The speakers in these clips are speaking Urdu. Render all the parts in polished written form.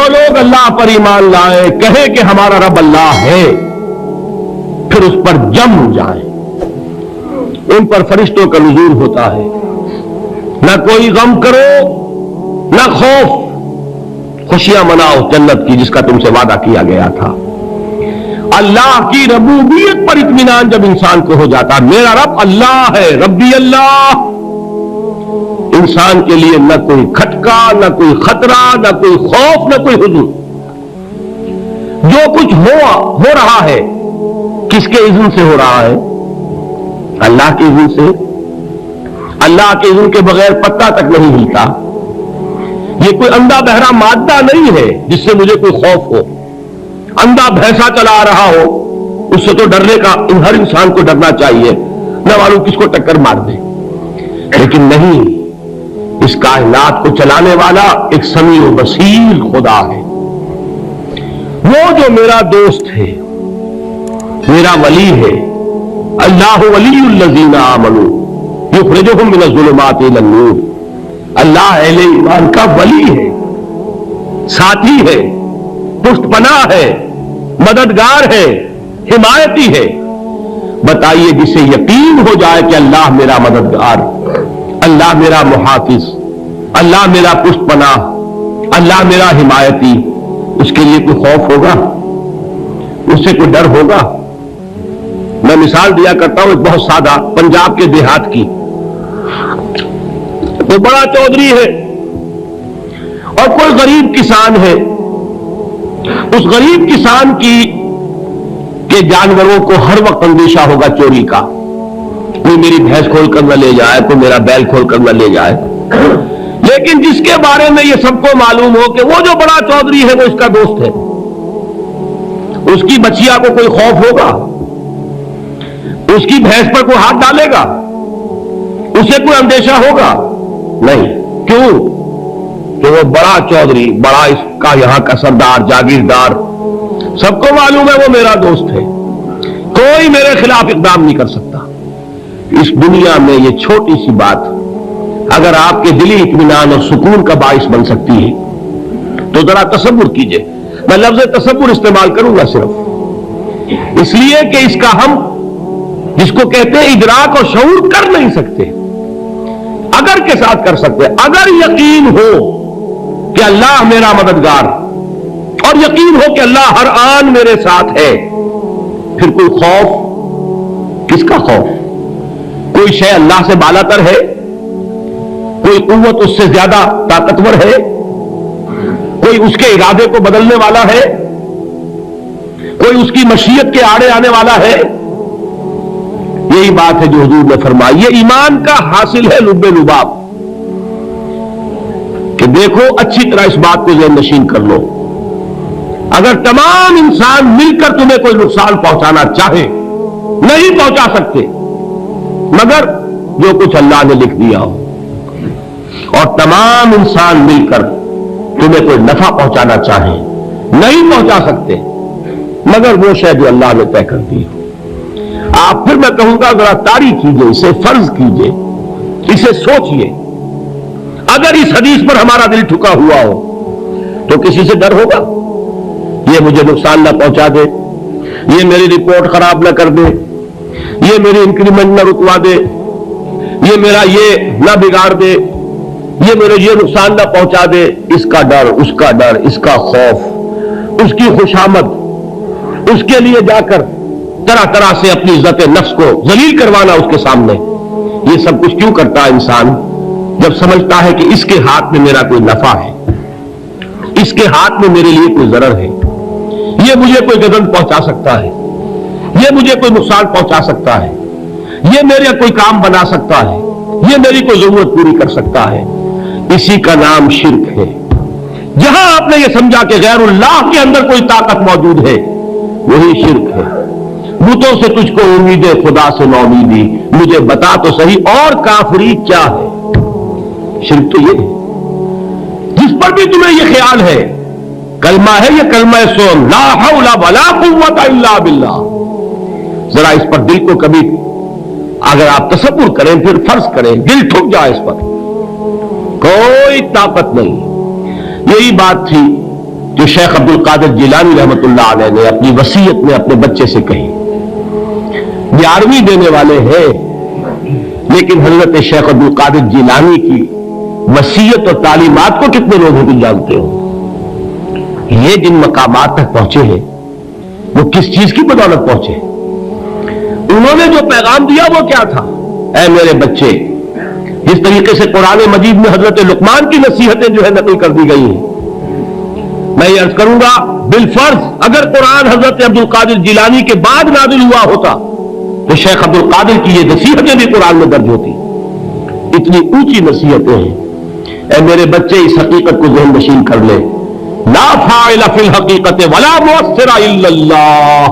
لوگ اللہ پر ایمان لائیں، کہیں کہ ہمارا رب اللہ ہے، پھر اس پر جم جائیں، ان پر فرشتوں کا نزول ہوتا ہے، نہ کوئی غم کرو نہ خوف، خوشیاں مناؤ جنت کی جس کا تم سے وعدہ کیا گیا تھا۔ اللہ کی ربوبیت پر اطمینان جب انسان کو ہو جاتا، میرا رب اللہ ہے، ربی اللہ، انسان کے لیے نہ کوئی کھٹکا، نہ کوئی خطرہ، نہ کوئی خوف، نہ کوئی حزن۔ جو کچھ ہو رہا ہے کس کے اذن سے ہو رہا ہے؟ اللہ کے اذن سے۔ اللہ کے اذن کے بغیر پتا تک نہیں ہلتا۔ یہ کوئی اندھا بہرا مادہ نہیں ہے جس سے مجھے کوئی خوف ہو۔ اندھا بھینسا چلا رہا ہو اس سے تو ڈرنے کا ہر انسان کو ڈرنا چاہیے، نہ معلوم کس کو ٹکر مار دے، لیکن نہیں، اس کائنات کو چلانے والا ایک سمیع و بصیر خدا ہے۔ وہ جو میرا دوست ہے، میرا ولی ہے، اللہ ولی الذین آمنوا یخرجہم من الظلمات الی النور، اللہ اہل ایمان کا ولی ہے، ساتھی ہے، پشت پناہ ہے، مددگار ہے، حمایتی ہے۔ بتائیے جسے یقین ہو جائے کہ اللہ میرا مددگار، اللہ میرا محافظ، اللہ میرا پشت پناہ، اللہ میرا حمایتی، اس کے لیے کوئی خوف ہوگا؟ اس سے کوئی ڈر ہوگا؟ میں مثال دیا کرتا ہوں ایک بہت سادہ، پنجاب کے دیہات کی۔ کوئی بڑا چودھری ہے اور کوئی غریب کسان ہے۔ اس غریب کسان کے جانوروں کو ہر وقت اندیشہ ہوگا چوری کا، کوئی میری بھینس کھول کر نہ لے جائے، کوئی میرا بیل کھول کر نہ لے جائے۔ لیکن جس کے بارے میں یہ سب کو معلوم ہو کہ وہ جو بڑا چودھری ہے وہ اس کا دوست ہے، اس کی بچیا کو کوئی خوف ہوگا؟ اس کی بھینس پر کوئی ہاتھ ڈالے گا؟ اسے کوئی اندیشہ ہوگا؟ نہیں۔ کیوں؟ کہ وہ بڑا چودھری، بڑا اس کا یہاں کا سردار، جاگیردار، سب کو معلوم ہے وہ میرا دوست ہے، کوئی میرے خلاف اقدام نہیں کر سکتا۔ اس دنیا میں یہ چھوٹی سی بات اگر آپ کے دلی اطمینان اور سکون کا باعث بن سکتی ہے تو ذرا تصور کیجئے۔ میں لفظ تصور استعمال کروں گا صرف اس لیے کہ اس کا ہم جس کو کہتے ہیں ادراک اور شعور کر نہیں سکتے، اگر کے ساتھ کر سکتے۔ اگر یقین ہو کہ اللہ میرا مددگار اور یقین ہو کہ اللہ ہر آن میرے ساتھ ہے، پھر کوئی خوف؟ کس کا خوف؟ کوئی شے اللہ سے بالاتر ہے؟ کوئی قوت اس سے زیادہ طاقتور ہے؟ کوئی اس کے ارادے کو بدلنے والا ہے؟ کوئی اس کی مشیت کے آڑے آنے والا ہے؟ یہی بات ہے جو حضور نے فرمائی۔ یہ ایمان کا حاصل ہے لب لباب، کہ دیکھو اچھی طرح اس بات کو ذہن نشین کر لو، اگر تمام انسان مل کر تمہیں کوئی نقصان پہنچانا چاہے نہیں پہنچا سکتے، مگر جو کچھ اللہ نے لکھ دیا ہو، اور تمام انسان مل کر تمہیں کوئی نفع پہنچانا چاہے نہیں پہنچا سکتے، مگر وہ شے جو اللہ نے طے کر دی ہو۔ آپ پھر میں کہوں گا ذرا طاری کیجئے، اسے فرض کیجئے، اسے سوچئے۔ اگر اس حدیث پر ہمارا دل ٹھکا ہوا ہو تو کسی سے ڈر ہوگا؟ یہ مجھے نقصان نہ پہنچا دے، یہ میری رپورٹ خراب نہ کر دے، یہ میری انکریمنٹ نہ رکوا دے، یہ میرا یہ نہ بگاڑ دے، یہ میرے یہ نقصان نہ پہنچا دے۔ اس کا ڈر، اس کا ڈر، اس کا خوف، اس کی خوشامد، اس کے لیے جا کر طرح طرح سے اپنی عزت نفس کو ذلیل کروانا اس کے سامنے، یہ سب کچھ کیوں کرتا ہے انسان؟ جب سمجھتا ہے کہ اس کے ہاتھ میں میرا کوئی نفع ہے، اس کے ہاتھ میں میرے لیے کوئی ضرر ہے، یہ مجھے کوئی گزن پہنچا سکتا ہے، یہ مجھے کوئی نقصان پہنچا سکتا ہے، یہ میرا کوئی کام بنا سکتا ہے، یہ میری کوئی ضرورت پوری کر سکتا ہے، اسی کا نام شرک ہے۔ جہاں آپ نے یہ سمجھا کہ غیر اللہ کے اندر کوئی طاقت موجود ہے، وہی شرک ہے۔ بتوں سے تجھ کو امید ہے، خدا سے نو امیدی، مجھے بتا تو صحیح اور کافری کیا ہے؟ شرک تو یہ ہے۔ جس پر بھی تمہیں یہ خیال ہے، کلمہ ہے یہ کلمہ سوم، لا حول ولا قوت الا باللہ، ذرا اس پر دل کو کبھی اگر آپ تصور کریں، پھر فرض کریں، دل ٹھک جائے اس پر، کوئی طاقت نہیں۔ یہی بات تھی جو شیخ عبد القادر جیلانی رحمۃ اللہ علیہ نے اپنی وصیت میں اپنے بچے سے کہی. 11ویں دینے والے ہیں، لیکن حضرت شیخ عبد القادر جیلانی کی وصیت اور تعلیمات کو کتنے لوگ بھی جانتے ہو؟ یہ جن مقامات تک پہنچے ہیں وہ کس چیز کی بدولت پہنچے؟ انہوں نے جو پیغام دیا وہ کیا تھا؟ اے میرے بچے، جس طریقے سے قرآن مجید میں حضرت لقمان کی نصیحتیں جو ہے نقل کر دی گئی ہیں، میں یہ عرض کروں گا بالفرض اگر قرآن حضرت عبد القادر جیلانی کے بعد نازل ہوا ہوتا تو شیخ عبد القادر کی یہ نصیحتیں بھی قرآن میں درج ہوتی. اتنی اونچی نصیحتیں ہیں. اے میرے بچے، اس حقیقت کو ذہن نشین کر لے، لا فاعل فی الحقیقت ولا مؤثر الا اللہ.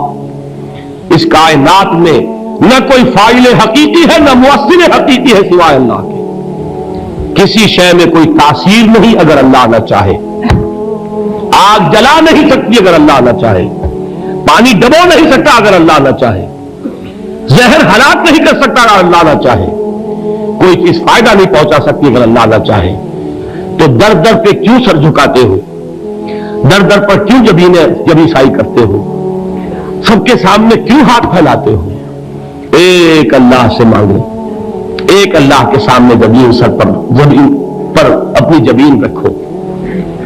اس کائنات میں نہ کوئی فاعل حقیقی ہے نہ مؤثر حقیقی ہے سوائے اللہ کے. کسی شے میں کوئی تاثیر نہیں اگر اللہ نہ چاہے. آگ جلا نہیں سکتی اگر اللہ نہ چاہے. پانی ڈبو نہیں سکتا اگر اللہ نہ چاہے. زہر ہلاک نہیں کر سکتا اگر اللہ نہ چاہے. کوئی چیز فائدہ نہیں پہنچا سکتی اگر اللہ نہ چاہے. تو در در پہ کیوں سر جھکاتے ہو؟ در در پر کیوں جبیں سائی کرتے ہو؟ سب کے سامنے کیوں ہاتھ پھیلاتے ہو؟ ایک اللہ سے مانگو، ایک اللہ کے سامنے زمین پر اپنی جبین رکھو.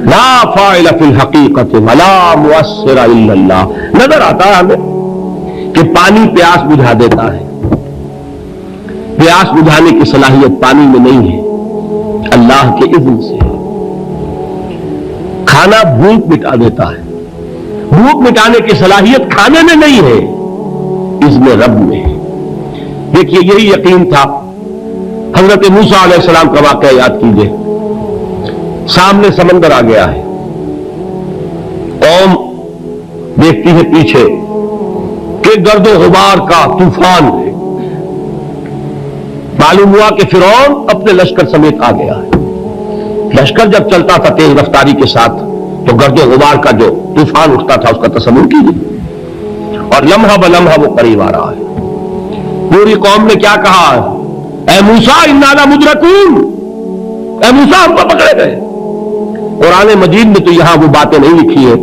لا فاعل فی الحقیقت ولا مؤثر الا اللہ. نظر آتا ہے ہمیں کہ پانی پیاس بجھا دیتا ہے. پیاس بجھانے کی صلاحیت پانی میں نہیں ہے، اللہ کے اذن سے. کھانا بھوک مٹا دیتا ہے. بھوک مٹانے کی صلاحیت کھانے میں نہیں ہے، اذن رب میں ہے. دیکھیے یہی یقین تھا. حضرت موسیٰ علیہ السلام کا واقعہ یاد کیجئے. سامنے سمندر آ گیا ہے، قوم دیکھتی ہے پیچھے کہ گرد و غبار کا طوفان ہے. معلوم ہوا کہ فرعون اپنے لشکر سمیت آ گیا ہے. لشکر جب چلتا تھا تیز رفتاری کے ساتھ تو گرد و غبار کا جو طوفان اٹھتا تھا اس کا تصور کیجیے. اور لمحہ بلمحہ وہ قریب آ رہا ہے. پوری قوم نے کیا کہا؟ اے موسیٰ انا لمدرکون، اے موسیٰ ہم کو پکڑے گئے. قرآن مجید میں تو یہاں وہ باتیں نہیں لکھی ہے،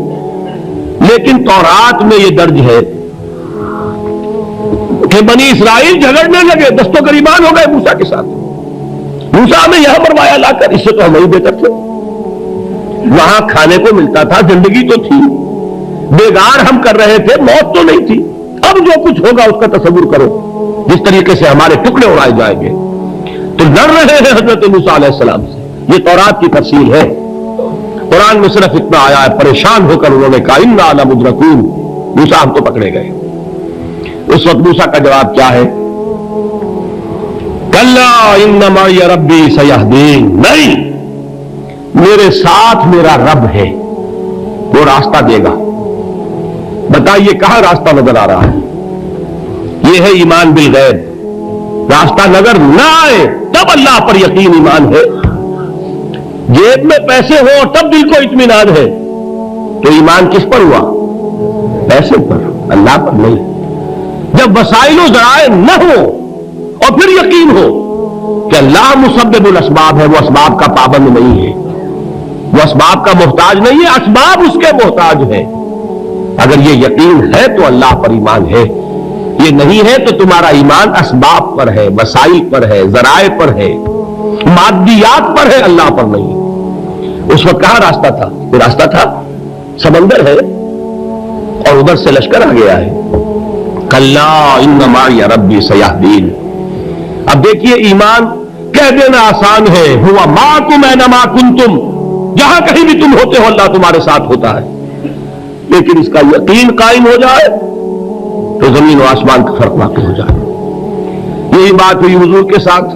لیکن تورات میں یہ درج ہے کہ بنی اسرائیل جھگڑنے لگے، دست و گریبان ہو گئے موسیٰ کے ساتھ. موسیٰ ہمیں یہاں مروایا لا کر، اس سے تو ہم ہی بہتر تھے. وہاں کھانے کو ملتا تھا، زندگی تو تھی، بیگار ہم کر رہے تھے، موت تو نہیں تھی. اب جو کچھ ہوگا اس کا تصور کرو، جس طریقے سے ہمارے ٹکڑے اڑائے جائیں گے. تو لڑ رہے ہیں حضرت موسیٰ علیہ السلام سے. یہ تورات کی تفصیل ہے. قرآن میں صرف اتنا آیا ہے، پریشان ہو کر انہوں نے کہا انا لمدرکون، موسیٰ ہم تو پکڑے گئے. اس وقت موسیٰ کا جواب کیا ہے؟ کلا ان معی ربی سیہدین. نہیں، میرے ساتھ میرا رب ہے، وہ راستہ دے گا. بتائیے کہاں راستہ نظر آ رہا ہے؟ یہ ہے ایمان بالغیب. راستہ نظر نہ آئے تب اللہ پر یقین ایمان ہے. جیب میں پیسے ہو تب دل کو اطمینان ہے، تو ایمان کس پر ہوا؟ پیسے پر، اللہ پر نہیں. جب وسائل و ذرائع نہ ہو اور پھر یقین ہو کہ اللہ مسبب الاسباب ہے، وہ اسباب کا پابند نہیں ہے، وہ اسباب کا محتاج نہیں ہے، اسباب اس کے محتاج ہے. اگر یہ یقین ہے تو اللہ پر ایمان ہے. یہ نہیں ہے تو تمہارا ایمان اسباب پر ہے، وسائل پر ہے، ذرائع پر ہے، مادیات پر ہے، اللہ پر نہیں. اس وقت کہاں راستہ تھا؟ یہ راستہ تھا سمندر ہے اور ادھر سے لشکر آ گیا ہے. کلا ان معی ربی سیہدین. اب دیکھیے ایمان کہہ دینا آسان ہے، ہوا معکم اینما کنتم، جہاں کہیں بھی تم ہوتے ہو اللہ تمہارے ساتھ ہوتا ہے. لیکن اس کا یقین قائم ہو جائے تو زمین و آسمان کا فرق واقع ہو جائے. یہی بات ہوئی حضور کے ساتھ.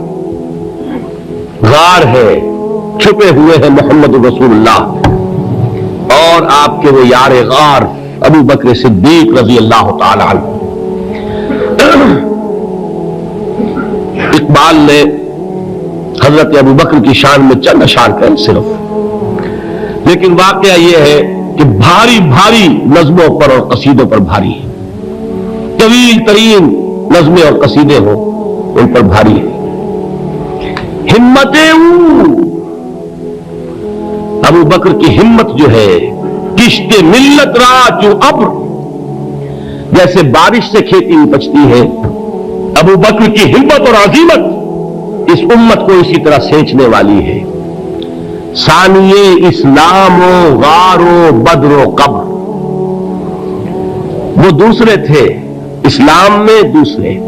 غار ہے، چھپے ہوئے ہیں محمد رسول اللہ اور آپ کے وہ یار غار ابو بکر صدیق رضی اللہ تعالی عنہ. اقبال نے حضرت ابو بکر کی شان میں چند اشعار کہیں صرف، لیکن واقعہ یہ ہے کہ بھاری بھاری نظموں پر اور قصیدوں پر بھاری ہے. طویل ترین نظمیں اور قصیدے ہوں ان پر بھاری ہے. ہمتیں ابو بکر کی ہمت جو ہے کشت ملت را چو ابر، جیسے بارش سے کھیتی اپجتی ہے، ابو بکر کی ہمت اور عزیمت اس امت کو اسی طرح سینچنے والی ہے۔ ثانیے اسلام و غار و بدر و قبر، وہ دوسرے تھے اسلام میں، دوسرے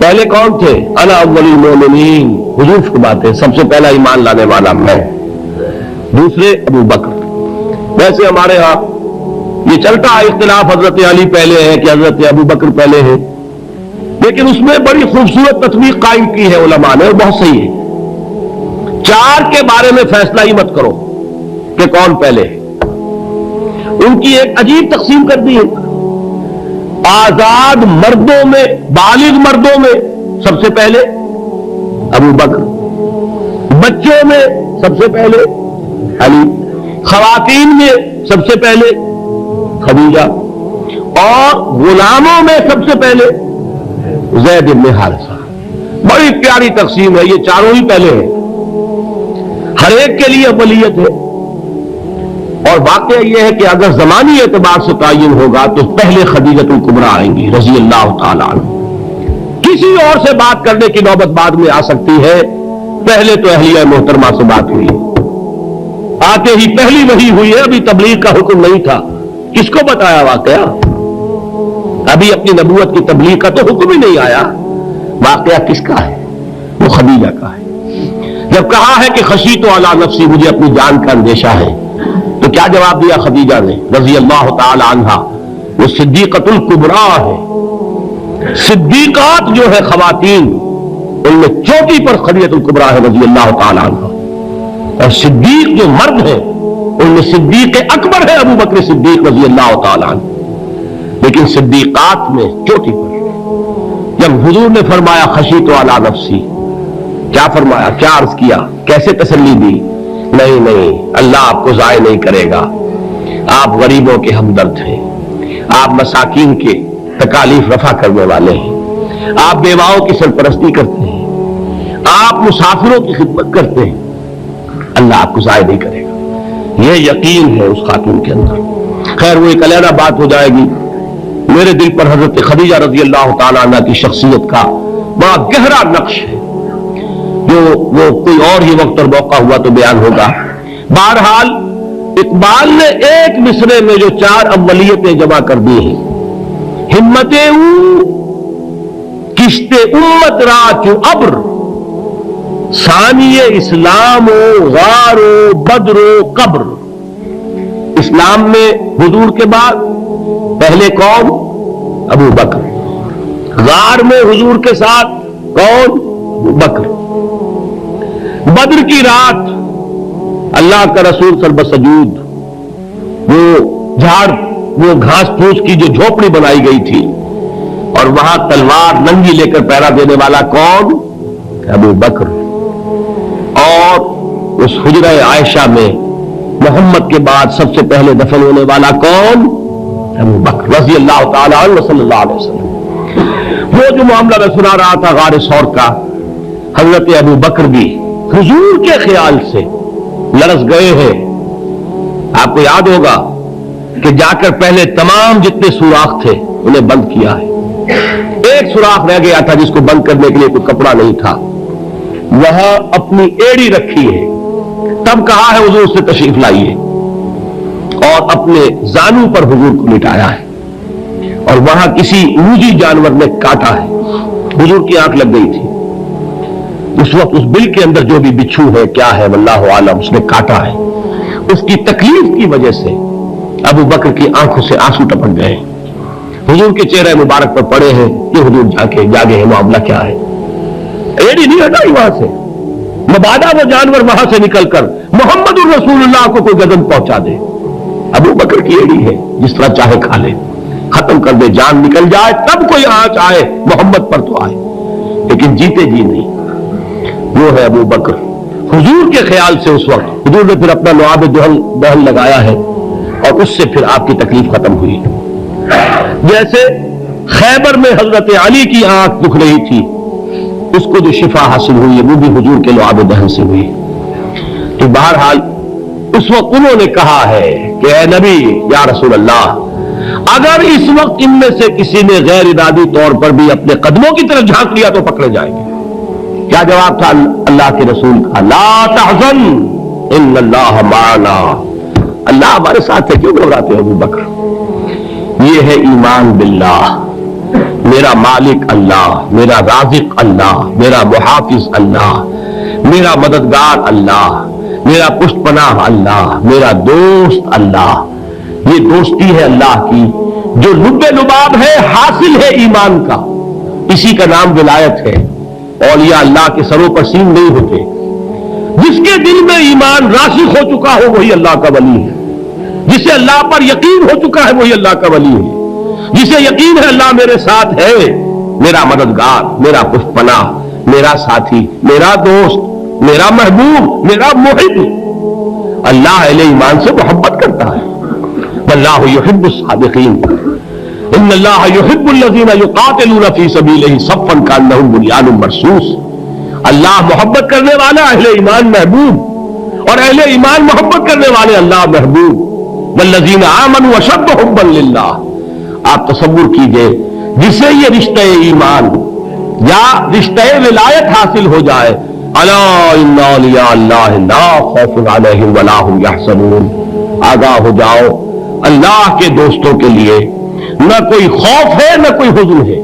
پہلے کون تھے؟ انا اول المومنین، حضور فرماتے ہیں سب سے پہلا ایمان لانے والا میں، دوسرے ابو بکر۔ ویسے ہمارے ہاں یہ چلتا ہے اختلاف، حضرت علی پہلے ہے کہ حضرت ابو بکر پہلے ہے، لیکن اس میں بڑی خوبصورت تطبیق قائم کی ہے علماء نے، اور بہت صحیح ہے۔ چار کے بارے میں فیصلہ ہی مت کرو کہ کون پہلے ہے، ان کی ایک عجیب تقسیم کر دی ہے۔ آزاد مردوں میں، بالغ مردوں میں سب سے پہلے ابو بکر، بچوں میں سب سے پہلے علی، خواتین میں سب سے پہلے خدیجہ، اور غلاموں میں سب سے پہلے زید بن حارثہ۔ بڑی پیاری تقسیم ہے، یہ چاروں ہی پہلے ہیں، ہر ایک کے لیے اولیت ہے۔ اور واقعہ یہ ہے کہ اگر زمانی اعتبار سے تعین ہوگا تو پہلے خدیجۃ الکبریٰ آئیں گی رضی اللہ تعالی عنہ، کسی اور سے بات کرنے کی نوبت بعد میں آ سکتی ہے، پہلے تو اہلیہ محترمہ سے بات ہوئی، آتے ہی پہلی وحی ہوئی ہے، ابھی تبلیغ کا حکم نہیں تھا، کس کو بتایا واقعہ؟ ابھی اپنی نبوت کی تبلیغ کا تو حکم ہی نہیں آیا، واقعہ کس کا ہے؟ وہ خدیجہ کا ہے۔ جب کہا ہے کہ خشیت علی نفسی، مجھے اپنی جان کا اندیشہ ہے، تو کیا جواب دیا خدیجہ نے رضی اللہ تعالی عنہا؟ وہ صدیقۃ الکبریٰ ہے، صدیقات جو ہے خواتین، ان میں چوٹی پر خدیجۃ الکبریٰ ہے رضی اللہ تعالی عنہا، اور صدیق جو مرد ہیں ان میں صدیق اکبر ہے ابو بکر صدیق رضی اللہ تعالی عنہ، لیکن صدیقات میں چوٹی پر۔ جب حضور نے فرمایا خشیت علی نفسی، کیا فرمایا؟ کیا عرض کیا؟ کیسے تسلی دی؟ نہیں، اللہ آپ کو ضائع نہیں کرے گا، آپ غریبوں کے ہمدرد ہیں، آپ مساکین کے تکالیف رفع کرنے والے ہیں، آپ بیواؤں کی سرپرستی کرتے ہیں، آپ مسافروں کی خدمت کرتے ہیں، اللہ آپ کو ضائع نہیں کرے گا۔ یہ یقین ہے اس خاتون کے اندر۔ خیر وہ ایک علیحدہ بات ہو جائے گی۔ میرے دل پر حضرت خدیجہ رضی اللہ تعالیٰ عنہ کی شخصیت کا بڑا گہرا نقش ہے، جو وہ کوئی اور ہی وقت اور موقع ہوا تو بیان ہوگا۔ بہرحال اقبال نے ایک مصرے میں جو چار اولیتیں جمع کر دی ہیں، ہمت او کشت امت را چو ابر، ثانی اسلام و غار و بدر و قبر۔ اسلام میں حضور کے بعد پہلے کون؟ ابو بکر۔ غار میں حضور کے ساتھ کون؟ ابو بکر۔ بدر کی رات اللہ کا رسول سر بسجود، وہ گھاس پھوس کی جو جھوپڑی بنائی گئی تھی، اور وہاں تلوار ننگی لے کر پہرا دینے والا کون؟ ابو بکر۔ اور اس حجرہ عائشہ میں محمد کے بعد سب سے پہلے دفن ہونے والا کون؟ ابو بکر رضی اللہ تعالی عنہ صلی اللہ علیہ وسلم۔ وہ جو معاملہ میں سنا رہا تھا غار ثور کا، حضرت ابو بکر بھی حضور کے خیال سے لرز گئے ہیں۔ آپ کو یاد ہوگا کہ جا کر پہلے تمام جتنے سوراخ تھے انہیں بند کیا ہے، ایک سوراخ رہ گیا تھا جس کو بند کرنے کے لیے کوئی کپڑا نہیں تھا، وہاں اپنی ایڑی رکھی ہے، تب کہا ہے حضور سے تشریف لائیے، اور اپنے زانو پر حضور کو لٹایا ہے، اور وہاں کسی موجی جانور نے کاٹا ہے، حضور کی آنکھ لگ گئی تھی، اس وقت اس بل کے اندر جو بھی بچھو ہے کیا ہے واللہ عالم، اس نے کاٹا ہے، اس کی تکلیف کی وجہ سے ابو بکر کی آنکھوں سے آنسو ٹپک گئے، حضور کے چہرے مبارک پر پڑے ہیں کہ حضور جاگے ہیں، معاملہ کیا ہے؟ ایڑی نہیں ہٹائی وہاں سے، مبادا وہ جانور وہاں سے نکل کر محمد الرسول اللہ کو کوئی گدن پہنچا دے، ابو بکر کی ایڑی ہے، جس طرح چاہے کھا لے، ختم کر دے، جان نکل جائے تب کوئی آنچ آئے محمد پر تو آئے، لیکن جیتے جی نہیں۔ وہ ہے ابو بکر۔ حضور کے خیال سے اس وقت حضور نے پھر اپنا لعاب دہن لگایا ہے، اور اس سے پھر آپ کی تکلیف ختم ہوئی۔ جیسے خیبر میں حضرت علی کی آنکھ دکھ رہی تھی، اس کو جو شفا حاصل ہوئی ہے وہ بھی حضور کے لعاب دہن سے ہوئی۔ تو بہرحال اس وقت انہوں نے کہا ہے کہ اے نبی یا رسول اللہ اگر اس وقت ان میں سے کسی نے غیر ارادی طور پر بھی اپنے قدموں کی طرف جھانک لیا تو پکڑے جائیں گے. کیا جواب تھا اللہ کے رسول کا؟ لا تحزن ان اللہ معنا. اللہ ہمارے ساتھ ہے، کیوں گھبراتے ہو ابو بکر؟ یہ ہے ایمان باللہ. میرا مالک اللہ، میرا رازق اللہ، میرا محافظ اللہ، میرا مددگار اللہ، میرا پشت پناہ اللہ، میرا دوست اللہ. یہ دوستی ہے اللہ کی جو لب لباب ہے، حاصل ہے ایمان کا. اسی کا نام ولایت ہے. اولیاء اللہ کے سروں پر سین نہیں ہوتے. جس کے دل میں ایمان راسخ ہو چکا ہو وہی اللہ کا ولی ہے. جسے اللہ پر یقین ہو چکا ہے وہی اللہ کا ولی ہے. جسے یقین ہے اللہ میرے ساتھ ہے، میرا مددگار، میرا پشت پناہ، میرا ساتھی، میرا دوست، میرا محبوب، میرا محب. اللہ اہل ایمان سے محبت کرتا ہے. واللہ یحب الصادقین. ان اللہ یحب الذین یقاتلون فی سبیلہ صفا کانہم بنیان مرصوص. اللہ محبت کرنے والا، اہل ایمان محبوب، اور اہل ایمان محبت کرنے والے اللہ محبوب. والذین آمنوا اشد حبا للہ. آپ تصور کیجئے جسے یہ رشتہ ایمان یا رشتہ ولایت حاصل ہو جائے، الا ان اولیاء اللہ لا خوف علیہم ولا هم یحزنون. آگاہ ہو جاؤ، اللہ کے دوستوں کے لیے نہ کوئی خوف ہے نہ کوئی حزن ہے.